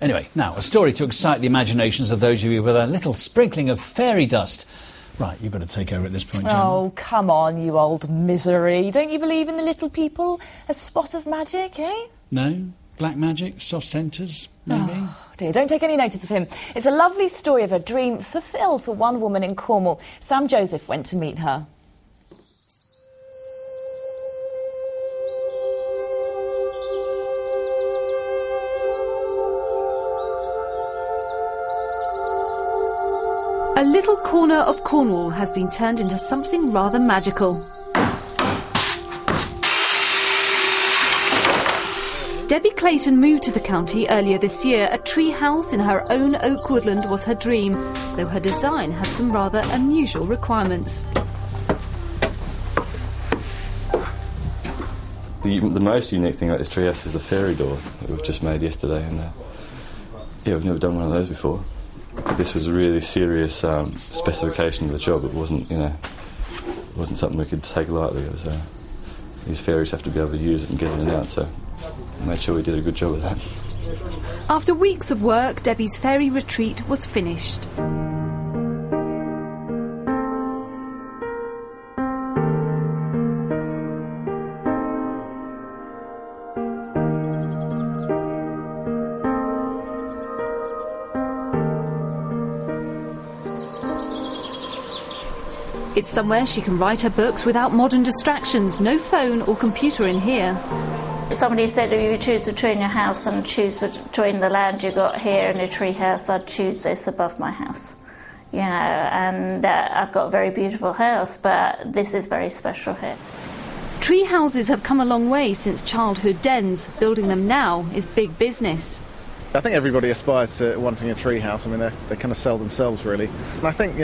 Anyway, now, a story to excite the imaginations of those of you with a little sprinkling of fairy dust. Right, you better take over at this point, Jen. Oh, come on, you old misery. Don't you believe in the little people? A spot of magic, eh? No? Black magic? Soft centres? Maybe? Oh, dear, don't take any notice of him. It's a lovely story of a dream fulfilled for one woman in Cornwall. Sam Joseph went to meet her. A little corner of Cornwall has been turned into something rather magical. Debbie Clayton moved to the county earlier this year. A tree house in her own oak woodland was her dream, though her design had some rather unusual requirements. The most unique thing about this treehouse is the fairy door that we've just made yesterday, and yeah, we've never done one of those before. This was a really serious specification of the job. It wasn't, it wasn't something we could take lightly. It was, these fairies have to be able to use it and get in and out, so we made sure we did a good job of that. After weeks of work, Debbie's fairy retreat was finished. It's somewhere she can write her books without modern distractions. No phone or computer in here. Somebody said if you choose between your house and choose between the land you got here and your tree house, I'd choose this above my house. And I've got a very beautiful house, but this is very special here. Tree houses have come a long way since childhood dens. Building them now is big business. I think everybody aspires to wanting a tree house. I mean, they kind of sell themselves, really. And I think,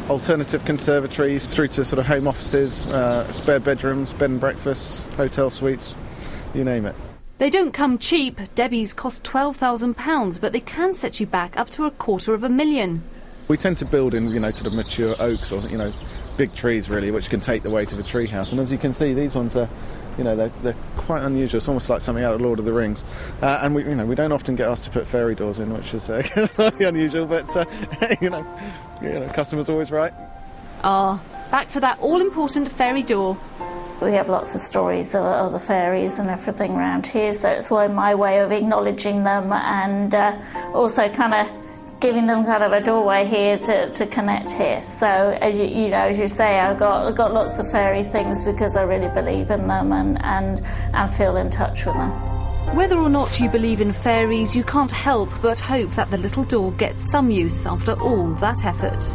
alternative conservatories through to sort of home offices, spare bedrooms, bed and breakfasts, hotel suites, you name it. They don't come cheap. Debbie's cost £12,000, but they can set you back up to £250,000. We tend to build in, sort of mature oaks or, big trees, really, which can take the weight of a tree house. And as you can see, these ones are... they're quite unusual. It's almost like something out of Lord of the Rings. And we don't often get asked to put fairy doors in, which is slightly unusual, but, customers always right. Back to that all-important fairy door. We have lots of stories of the fairies and everything around here, so it's my way of acknowledging them and also kind of giving them kind of a doorway here to connect here. So, as you say, I've got lots of fairy things because I really believe in them and feel in touch with them. Whether or not you believe in fairies, you can't help but hope that the little door gets some use after all that effort.